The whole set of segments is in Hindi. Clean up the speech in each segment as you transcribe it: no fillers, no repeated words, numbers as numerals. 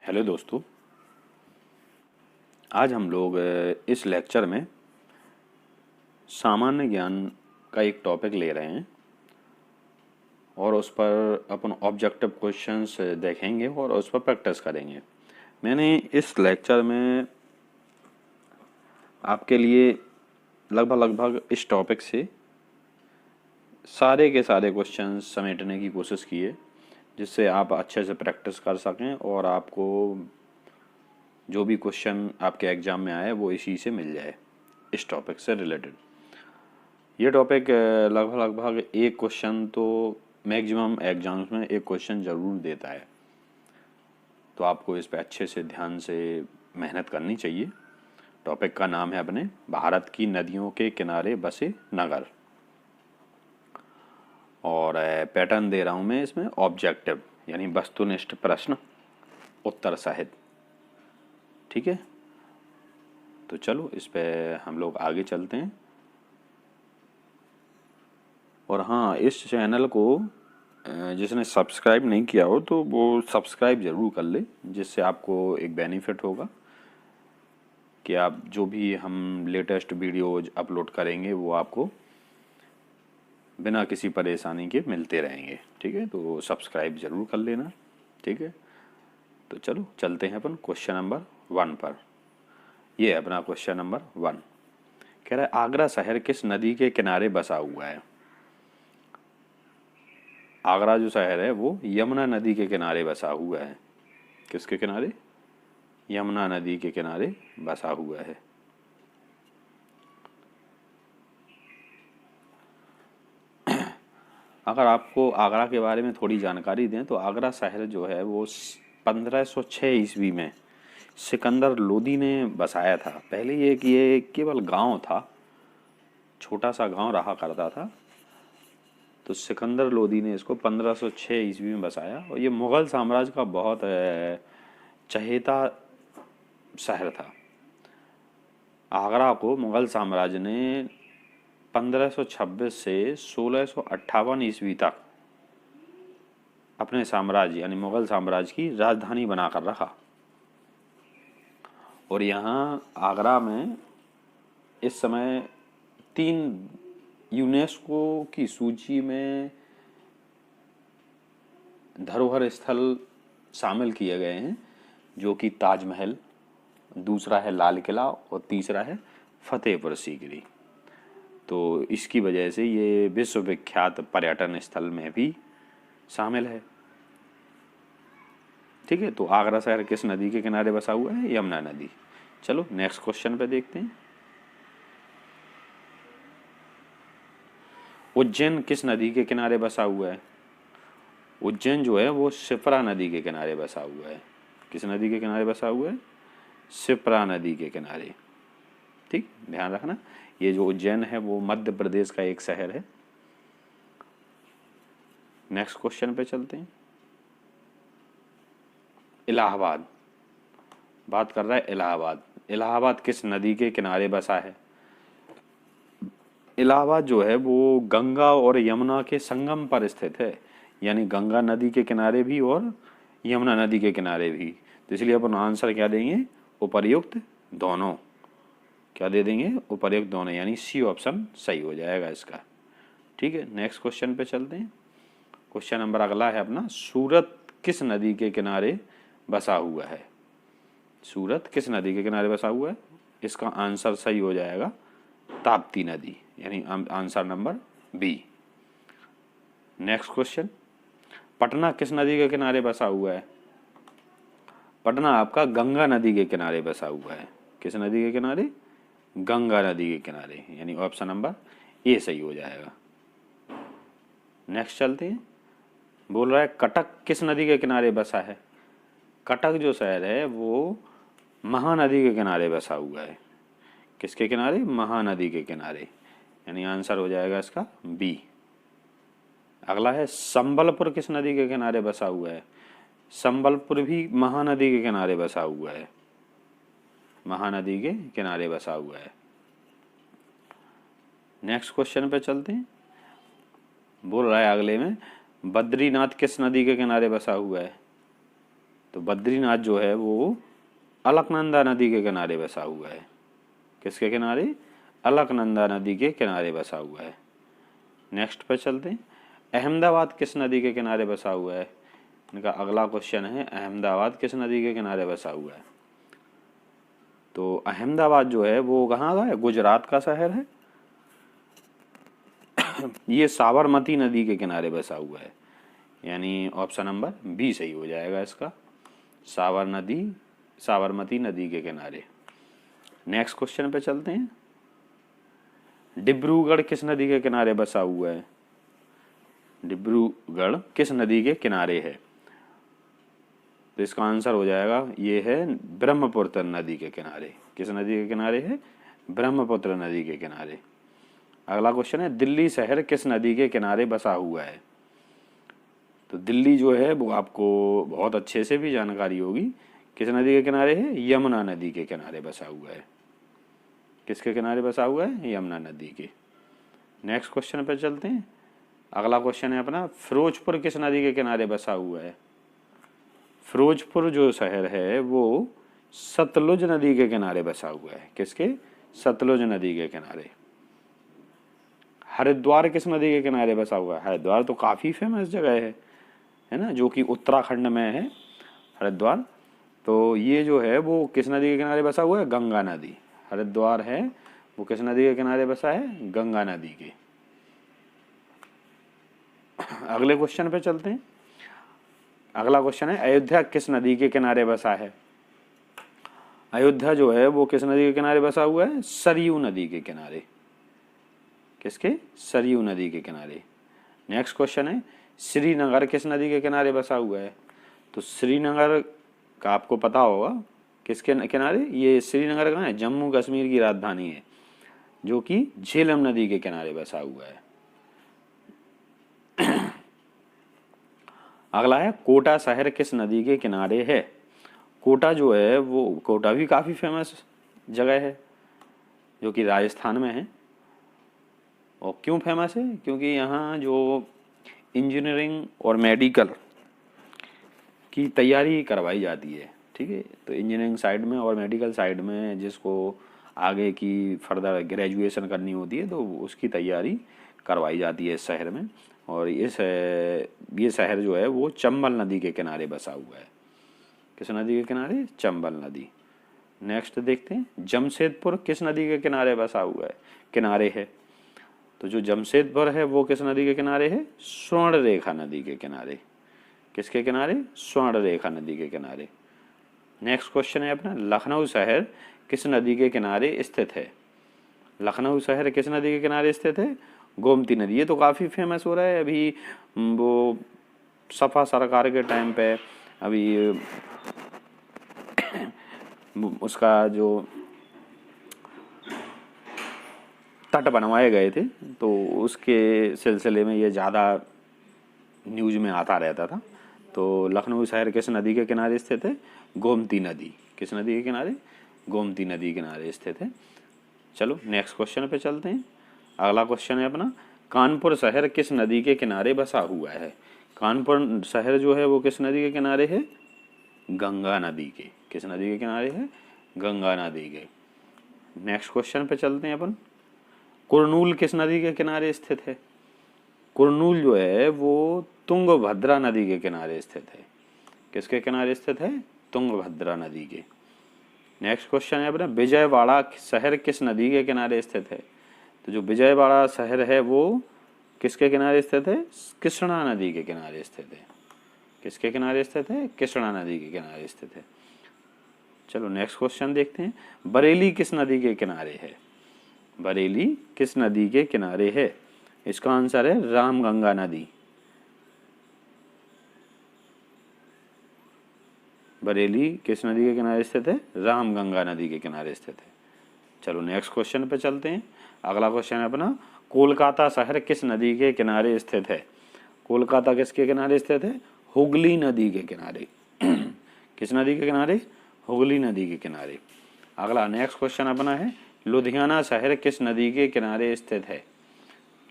हेलो दोस्तों। आज हम लोग इस लेक्चर में सामान्य ज्ञान का एक टॉपिक ले रहे हैं और उस पर अपन ऑब्जेक्टिव क्वेश्चंस देखेंगे और उस पर प्रैक्टिस करेंगे। मैंने इस लेक्चर में आपके लिए लगभग इस टॉपिक से सारे के सारे क्वेश्चंस समेटने की कोशिश की है, जिससे आप अच्छे से प्रैक्टिस कर सकें और आपको जो भी क्वेश्चन आपके एग्ज़ाम में आए वो इसी से मिल जाए, इस टॉपिक से रिलेटेड। ये टॉपिक लगभग एक क्वेश्चन तो मैक्सिमम एग्जाम्स में एक क्वेश्चन ज़रूर देता है, तो आपको इस पे अच्छे से ध्यान से मेहनत करनी चाहिए। टॉपिक का नाम है अपने भारत की नदियों के किनारे बसे नगर, और पैटर्न दे रहा हूँ मैं इसमें ऑब्जेक्टिव यानी वस्तुनिष्ठ प्रश्न उत्तर सहित। ठीक है, तो चलो इस पे हम लोग आगे चलते हैं। और हाँ, इस चैनल को जिसने सब्सक्राइब नहीं किया हो तो वो सब्सक्राइब ज़रूर कर ले, जिससे आपको एक बेनिफिट होगा कि आप जो भी हम लेटेस्ट वीडियोज अपलोड करेंगे वो आपको बिना किसी परेशानी के मिलते रहेंगे। ठीक है, तो सब्सक्राइब ज़रूर कर लेना। ठीक है, तो चलो चलते हैं अपन क्वेश्चन नंबर 1 पर। ये है अपना क्वेश्चन नंबर 1। कह रहा है आगरा शहर किस नदी के किनारे बसा हुआ है। आगरा जो शहर है वो यमुना नदी के किनारे बसा हुआ है। किसके किनारे? यमुना नदी के किनारे बसा हुआ है। अगर आपको आगरा के बारे में थोड़ी जानकारी दें तो आगरा शहर जो है वो 1506 ईस्वी में सिकंदर लोदी ने बसाया था। पहले ये केवल गांव था, छोटा सा गांव रहा करता था। तो सिकंदर लोदी ने इसको 1506 ईस्वी में बसाया और ये मुग़ल साम्राज्य का बहुत चहेता शहर था। आगरा को मुग़ल साम्राज्य ने 1526 से 1658 ईस्वी तक अपने साम्राज्य यानी मुग़ल साम्राज्य की राजधानी बनाकर रखा। और यहाँ आगरा में इस समय 3 यूनेस्को की सूची में धरोहर स्थल शामिल किए गए हैं, जो कि ताजमहल, दूसरा है लाल किला और तीसरा है फतेहपुर सीकरी। तो इसकी वजह से ये विश्व विख्यात पर्यटन स्थल में भी शामिल है। ठीक है, तो आगरा शहर किस नदी के किनारे बसा हुआ है? यमुना नदी। चलो नेक्स्ट क्वेश्चन पे देखते हैं। उज्जैन किस नदी के किनारे बसा हुआ है? उज्जैन जो है वो शिप्रा नदी के किनारे बसा हुआ है। किस नदी के किनारे बसा हुआ है? शिप्रा नदी के किनारे। ठीक, ध्यान रखना, ये जो उज्जैन है वो मध्य प्रदेश का एक शहर है। नेक्स्ट क्वेश्चन पे चलते हैं। इलाहाबाद, बात कर रहा है इलाहाबाद। इलाहाबाद किस नदी के किनारे बसा है? इलाहाबाद जो है वो गंगा और यमुना के संगम पर स्थित है, यानी गंगा नदी के किनारे भी और यमुना नदी के किनारे भी। तो इसलिए अपन आंसर क्या देंगे? उपर्युक्त दोनों। क्या दे देंगे? उपर्युक्त दोनों, यानी सी ऑप्शन सही हो जाएगा इसका। ठीक है, नेक्स्ट क्वेश्चन पे चलते हैं। क्वेश्चन नंबर अगला है अपना, सूरत किस नदी के किनारे बसा हुआ है? सूरत किस नदी के किनारे बसा हुआ है? इसका आंसर सही हो जाएगा ताप्ती नदी, यानी answer number B. Next question, Patna किस नदी के किनारे बसा हुआ है? पटना आपका गंगा नदी के किनारे बसा हुआ है। किस नदी के किनारे? गंगा नदी के किनारे, यानी ऑप्शन नंबर ए सही हो जाएगा। नेक्स्ट चलते हैं। बोल रहा है कटक किस नदी के किनारे बसा है? कटक जो शहर है वो महानदी के किनारे बसा हुआ है। किसके किनारे? महानदी के किनारे, यानी आंसर हो जाएगा इसका बी। अगला है संबलपुर किस नदी के किनारे बसा हुआ है? संबलपुर भी महानदी के किनारे बसा हुआ है। महानदी के किनारे बसा हुआ है। नेक्स्ट क्वेश्चन पे चलते हैं। बोल रहा है अगले में, बद्रीनाथ किस नदी के किनारे बसा हुआ है? तो बद्रीनाथ जो है वो अलकनंदा नदी के किनारे बसा हुआ है। किसके किनारे? अलकनंदा नदी के किनारे बसा हुआ है। नेक्स्ट पे चलते हैं। अहमदाबाद किस नदी के किनारे बसा हुआ है? इनका अगला क्वेश्चन है, अहमदाबाद किस नदी के किनारे बसा हुआ है? तो अहमदाबाद जो है वो कहाँ का है? गुजरात का शहर है। ये साबरमती नदी के किनारे बसा हुआ है, यानी ऑप्शन नंबर बी सही हो जाएगा इसका, साबरमती नदी के किनारे। नेक्स्ट क्वेश्चन पे चलते हैं। डिब्रूगढ़ किस नदी के किनारे बसा हुआ है? डिब्रूगढ़ किस नदी के किनारे है? तो इसका आंसर हो जाएगा, ये है ब्रह्मपुत्र नदी के किनारे। किस नदी के किनारे है? ब्रह्मपुत्र नदी के किनारे। अगला क्वेश्चन है, दिल्ली शहर किस नदी के किनारे बसा हुआ है? तो दिल्ली जो है वो आपको बहुत अच्छे से भी जानकारी होगी। किस नदी के किनारे है? यमुना नदी के किनारे बसा हुआ है। किसके किनारे बसा हुआ है? यमुना नदी के। नेक्स्ट क्वेश्चन पे चलते हैं। अगला क्वेश्चन है अपना, फिरोजपुर किस नदी के किनारे बसा हुआ है? फिरोजपुर जो शहर है वो सतलुज नदी के किनारे बसा हुआ है। किसके? सतलुज नदी के किनारे। हरिद्वार किस नदी के किनारे बसा हुआ है? हरिद्वार तो काफ़ी फेमस जगह है ना, जो कि उत्तराखंड में है हरिद्वार। तो ये जो है वो किस नदी के किनारे बसा हुआ है? गंगा नदी। हरिद्वार है वो किस नदी के किनारे बसा है? गंगा नदी के। अगले क्वेश्चन पे चलते हैं। अगला क्वेश्चन है, अयोध्या किस नदी के किनारे बसा है? अयोध्या जो है वो किस नदी के किनारे बसा हुआ है? सरयू नदी के किनारे। किसके? सरयू नदी के किनारे। नेक्स्ट क्वेश्चन है, श्रीनगर किस नदी के किनारे बसा हुआ है? तो श्रीनगर का आपको पता होगा किसके किनारे? ये श्रीनगर कहाँ है? जम्मू कश्मीर की राजधानी है, जो कि झेलम नदी के किनारे बसा हुआ है। अगला है, कोटा शहर किस नदी के किनारे है? कोटा जो है वो, कोटा भी काफ़ी फेमस जगह है जो कि राजस्थान में है। और क्यों फेमस है? क्योंकि यहाँ जो इंजीनियरिंग और मेडिकल की तैयारी करवाई जाती है। ठीक है, तो इंजीनियरिंग साइड में और मेडिकल साइड में जिसको आगे की फर्दर ग्रेजुएशन करनी होती है तो उसकी तैयारी करवाई जाती है इस शहर में। और ये शहर जो है वो चंबल नदी के किनारे बसा हुआ है। किस नदी के किनारे? चंबल नदी। नेक्स्ट देखते हैं, जमशेदपुर किस नदी के किनारे बसा हुआ है? किनारे है। तो जो जमशेदपुर है वो किस नदी के किनारे है? स्वर्ण रेखा नदी के किनारे। किसके किनारे? स्वर्ण रेखा नदी के किनारे। नेक्स्ट क्वेश्चन है अपना, लखनऊ शहर किस नदी के किनारे स्थित है? लखनऊ शहर किस नदी के किनारे स्थित है? गोमती नदी। ये तो काफ़ी फेमस हो रहा है अभी, वो सपा सरकार के टाइम पे अभी उसका जो तट बनवाए गए थे तो उसके सिलसिले में ये ज़्यादा न्यूज़ में आता रहता था। तो लखनऊ शहर किस नदी के किनारे स्थित है? गोमती नदी। किस नदी के किनारे? गोमती नदी के किनारे स्थित है। चलो नेक्स्ट क्वेश्चन पे चलते हैं। अगला क्वेश्चन है अपना, कानपुर शहर किस नदी के किनारे बसा हुआ है? कानपुर शहर जो है वो किस नदी के किनारे है? गंगा नदी के। किस नदी के किनारे है? गंगा नदी के। नेक्स्ट क्वेश्चन पे चलते हैं अपन, कुरनूल किस नदी के किनारे स्थित है? कुरनूल जो है वो तुंगभद्रा नदी के किनारे स्थित है। किसके किनारे स्थित है? तुंगभद्रा नदी के। नेक्स्ट क्वेश्चन है अपना, विजयवाड़ा शहर किस नदी के किनारे स्थित है? तो जो विजयवाड़ा शहर है वो किसके किनारे स्थित है? कृष्णा नदी के किनारे स्थित है। किसके किनारे स्थित है? कृष्णा नदी के किनारे स्थित है। चलो नेक्स्ट क्वेश्चन देखते हैं, बरेली किस नदी के किनारे है? बरेली किस नदी के किनारे है? इसका आंसर है रामगंगा नदी। बरेली किस नदी के किनारे स्थित है? रामगंगा नदी के किनारे स्थित है। चलो नेक्स्ट क्वेश्चन पे चलते हैं। अगला क्वेश्चन है अपना, कोलकाता शहर किस नदी के किनारे स्थित है? कोलकाता किसके किनारे स्थित है? हुगली नदी के किनारे। किस नदी के किनारे? हुगली नदी के किनारे। अगला नेक्स्ट क्वेश्चन अपना है, लुधियाना शहर किस नदी के किनारे स्थित है?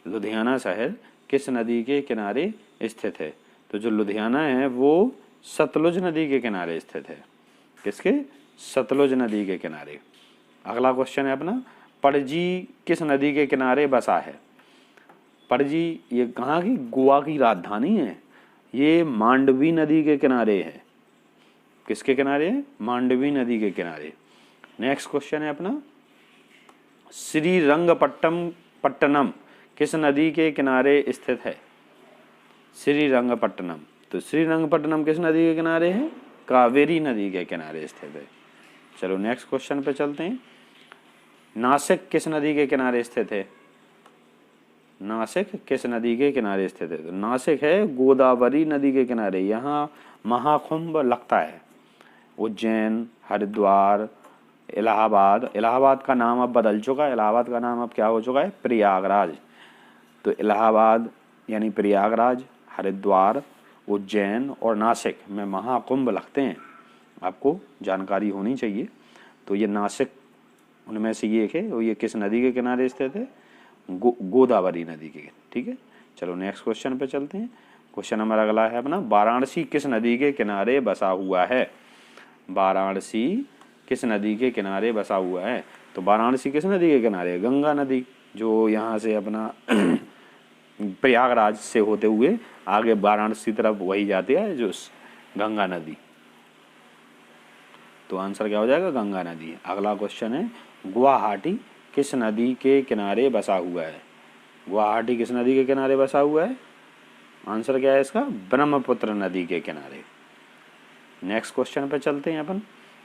लुधियाना शहर किस नदी के किनारे स्थित है? तो जो लुधियाना है वो सतलुज नदी के किनारे स्थित है। किसके? सतलुज नदी के किनारे। अगला क्वेश्चन है अपना, पणजी किस नदी के किनारे बसा है? पणजी ये कहाँ की? गोवा की राजधानी है। ये मांडवी नदी के किनारे है। किसके किनारे है? मांडवी नदी के किनारे। नेक्स्ट क्वेश्चन है अपना, श्रीरंगपट्टनम किस नदी के किनारे स्थित है? श्रीरंगपट्टनम, तो श्रीरंगपट्टनम किस नदी के किनारे है? कावेरी नदी के किनारे स्थित है। चलो नेक्स्ट क्वेश्चन पे चलते हैं। नासिक किस नदी के किनारे स्थित है? नासिक किस नदी के किनारे स्थित है? तो नासिक है गोदावरी नदी के किनारे। यहाँ महाकुंभ लगता है। उज्जैन, हरिद्वार, इलाहाबाद, इलाहाबाद का नाम अब बदल चुका है। इलाहाबाद का नाम अब क्या हो चुका है? प्रयागराज। तो इलाहाबाद यानी प्रयागराज, हरिद्वार, उज्जैन और नासिक में महाकुंभ लगते हैं। आपको जानकारी होनी चाहिए। तो ये नासिक उनमें से ये एक है। और ये किस नदी के किनारे स्थित है? गोदावरी नदी के। ठीक है, चलो नेक्स्ट क्वेश्चन पे चलते हैं। क्वेश्चन नंबर अगला है अपना, वाराणसी किस नदी के किनारे बसा हुआ है? वाराणसी किस नदी के किनारे बसा हुआ है? तो वाराणसी किस नदी के किनारे है? गंगा नदी, जो यहाँ से अपना प्रयागराज से होते हुए आगे वाराणसी तरफ वही जाती है, जो गंगा नदी। तो आंसर क्या हो जाएगा? गंगा नदी। अगला क्वेश्चन है, गुवाहाटी किस नदी के किनारे बसा हुआ है? गुवाहाटी किस नदी के किनारे बसा हुआ है? आंसर क्या है इसका? ब्रह्मपुत्र नदी के किनारे। नेक्स्ट क्वेश्चन पे चलते हैं अपन।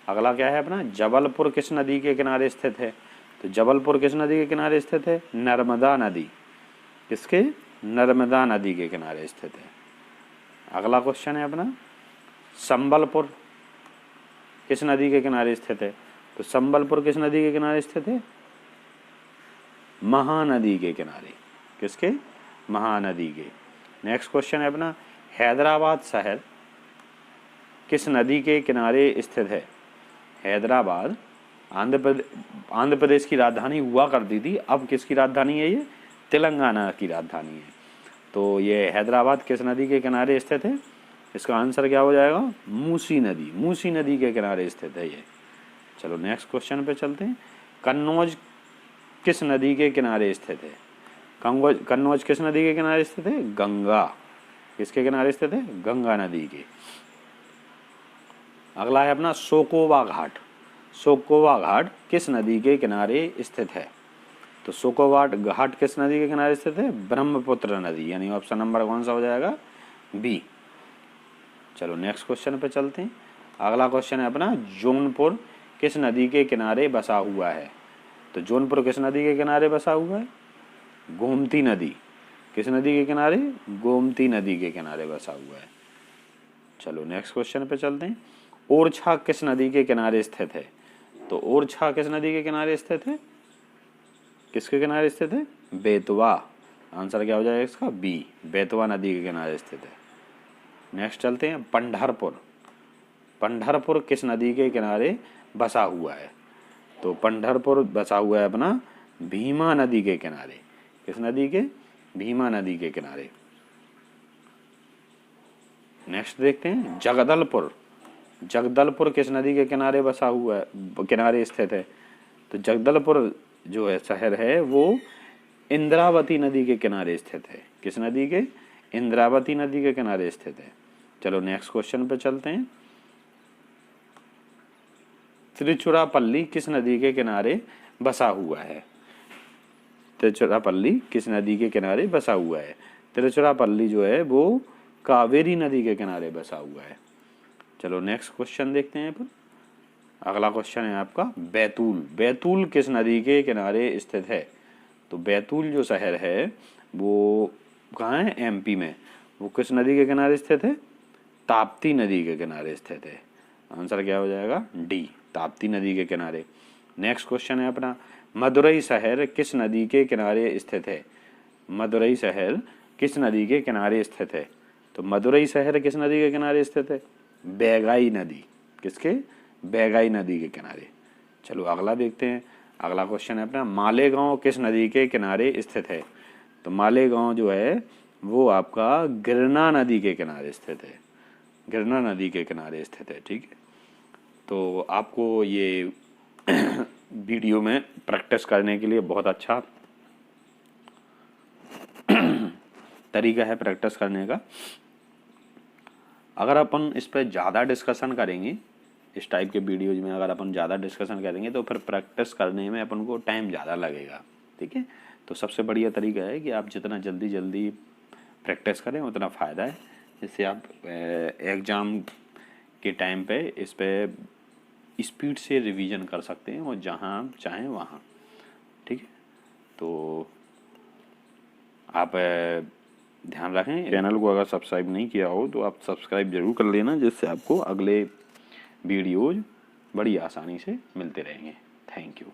अगला क्या है अपना, जबलपुर किस नदी के किनारे स्थित है? तो जबलपुर किस नदी के किनारे स्थित है? नर्मदा नदी। किसके? नर्मदा नदी के किनारे स्थित है। अगला क्वेश्चन है अपना, संबलपुर किस नदी के किनारे स्थित है? तो संबलपुर किस नदी के किनारे स्थित है? महानदी के किनारे। किसके? महानदी के। नेक्स्ट क्वेश्चन है अपना, हैदराबाद शहर किस नदी के किनारे स्थित है? हैदराबाद आंध्र प्रदेश की राजधानी हुआ करती थी। अब किसकी राजधानी है ये? तेलंगाना की राजधानी है। तो ये हैदराबाद किस नदी के किनारे स्थित है? इसका आंसर क्या हो जाएगा? मूसी नदी। मूसी नदी के किनारे स्थित है ये। चलो नेक्स्ट क्वेश्चन पे चलते हैं। कन्नौज किस नदी के किनारे स्थित है? कन्नौज किस नदी के किनारे स्थित है? गंगा। किसके किनारे स्थित है? गंगा नदी के। अगला है अपना, सोकोवा घाट। सोकोवा घाट किस नदी के किनारे स्थित है? तो सोकोवा घाट किस नदी के किनारे स्थित है? ब्रह्मपुत्र नदी। यानी ऑप्शन नंबर कौन सा हो जाएगा? बी। चलो नेक्स्ट क्वेश्चन पे चलते हैं। अगला क्वेश्चन है अपना, जौनपुर किस नदी के किनारे बसा हुआ है? तो जौनपुर किस नदी के किनारे बसा हुआ है? गोमती नदी। किस नदी के किनारे? गोमती नदी के किनारे बसा हुआ है। चलो नेक्स्ट क्वेश्चन पे चलते हैं। ओरछा किस नदी के किनारे स्थित है? तो ओरछा किस नदी के किनारे स्थित है? किसके किनारे स्थित है? बेतवा। आंसर क्या हो जाएगा इसका? बी। बेतवा नदी के किनारे स्थित है। नेक्स्ट चलते हैं, पंढरपुर। पंढरपुर किस नदी के किनारे बसा हुआ है? तो पंढरपुर बसा हुआ है अपना भीमा नदी के किनारे। किस नदी के? भीमा नदी के किनारे। नेक्स्ट देखते हैं, जगदलपुर। जगदलपुर किस नदी के किनारे बसा हुआ है, किनारे स्थित है? तो जगदलपुर जो है शहर है वो इंद्रावती नदी के किनारे स्थित है। किस नदी के? इंद्रावती नदी के किनारे स्थित है। चलो नेक्स्ट क्वेश्चन पे चलते हैं। त्रिचुरापल्ली किस नदी के किनारे बसा हुआ है? त्रिचुरापल्ली किस नदी के किनारे बसा हुआ है? त्रिचुरापल्ली जो है वो कावेरी नदी के किनारे बसा हुआ है। चलो नेक्स्ट क्वेश्चन देखते हैं अपन। अगला क्वेश्चन है आपका, बैतूल। बैतूल किस नदी के किनारे स्थित है? तो बैतूल जो शहर है वो कहाँ है? एमपी में। वो किस नदी के किनारे स्थित है? ताप्ती नदी के किनारे स्थित है। आंसर क्या हो जाएगा? डी। ताप्ती नदी के किनारे। नेक्स्ट क्वेश्चन है अपना, मदुरई शहर किस नदी के किनारे स्थित है? मदुरई शहर किस नदी के किनारे स्थित है? तो मदुरई शहर किस नदी के किनारे स्थित है? बैगाई नदी। किसके? बैगाई नदी के किनारे। चलो अगला देखते हैं। अगला क्वेश्चन है अपना, मालेगांव किस नदी के किनारे स्थित है? तो मालेगांव जो है वो आपका गिरना नदी के किनारे स्थित है। गिरना नदी के किनारे स्थित है। ठीक है, तो आपको ये वीडियो में प्रैक्टिस करने के लिए बहुत अच्छा तरीका है प्रैक्टिस करने का। अगर अपन इस पर ज़्यादा डिस्कशन करेंगे, इस टाइप के वीडियोज में अगर अपन ज़्यादा डिस्कशन करेंगे तो फिर प्रैक्टिस करने में अपन को टाइम ज़्यादा लगेगा। ठीक है, तो सबसे बढ़िया तरीका है कि आप जितना जल्दी प्रैक्टिस करें उतना फ़ायदा है, जिससे आप एग्ज़ाम के टाइम पे इस पर स्पीड से रिवीजन कर सकते हैं और जहाँ चाहें वहाँ। ठीक है, तो आप ध्यान रखें, चैनल को अगर सब्सक्राइब नहीं किया हो तो आप सब्सक्राइब जरूर कर लेना, जिससे आपको अगले वीडियोज बड़ी आसानी से मिलते रहेंगे। Thank you.